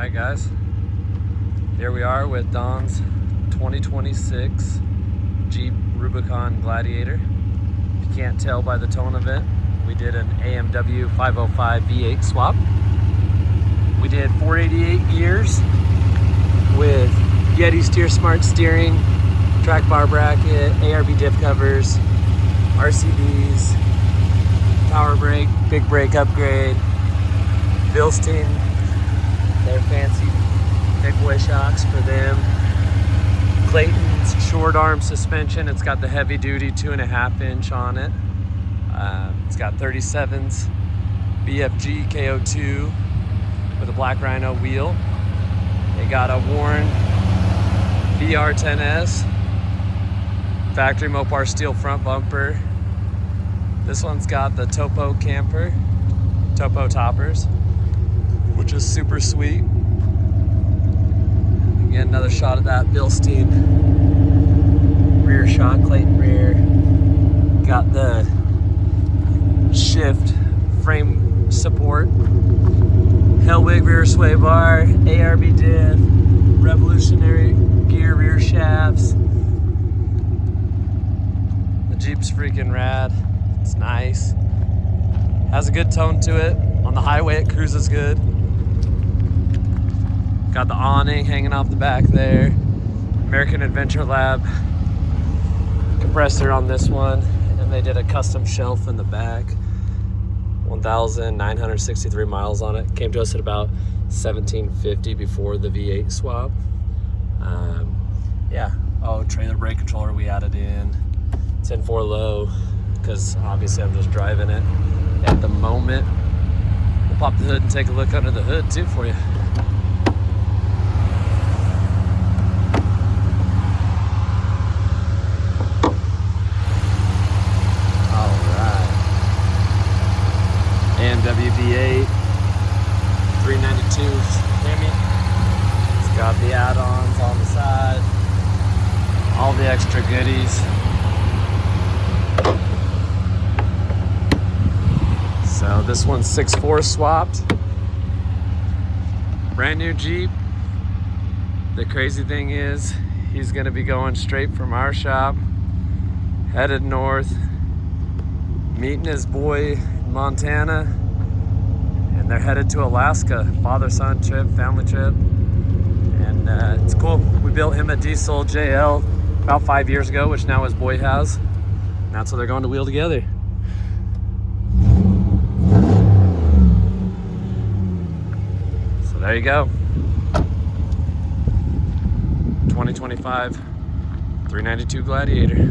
Alright guys, here we are with Don's 2026 Jeep Rubicon Gladiator. If you can't tell by the tone of it, we did an AMW 505 V8 swap. We did 488 gears with Yeti Steer Smart steering, track bar bracket, ARB diff covers, RCDs, power brake, big brake upgrade, Bilstein, their fancy big boy shocks for them. Clayton's short arm suspension. It's got the heavy duty 2.5 inch on it. It's got 37's BFG KO2 with a black rhino wheel. They got a worn VR10S factory Mopar steel front bumper. This one's got the Topo camper, Topo Toppers, which is super sweet. Get another shot of that Bilstein rear shock, Clayton rear. Got the shift frame support, Hellwig rear sway bar, ARB diff, revolutionary gear rear shafts. The Jeep's freaking rad. It's nice. Has a good tone to it. On the highway it cruises good. Got the awning hanging off the back there. American Adventure Lab compressor on this one. And they did a custom shelf in the back. 1,963 miles on it. Came to us at about $1,750 before the V8 swap. Yeah. Oh, trailer brake controller we added in. It's in 4 low because obviously I'm just driving it at the moment. We'll pop the hood and take a look under the hood too for you. AMW V8, 392 Hemi. It's got the add-ons on the side, all the extra goodies. So this one's 6.4 swapped. Brand new Jeep. The crazy thing is, he's gonna be going straight from our shop, headed north, meeting his boy in Montana, and they're headed to Alaska. Father-son trip, family trip, and it's cool. We built him a diesel JL about 5 years ago, which now his boy has, and that's what they're going to wheel together. So there you go. 2025 392 Gladiator.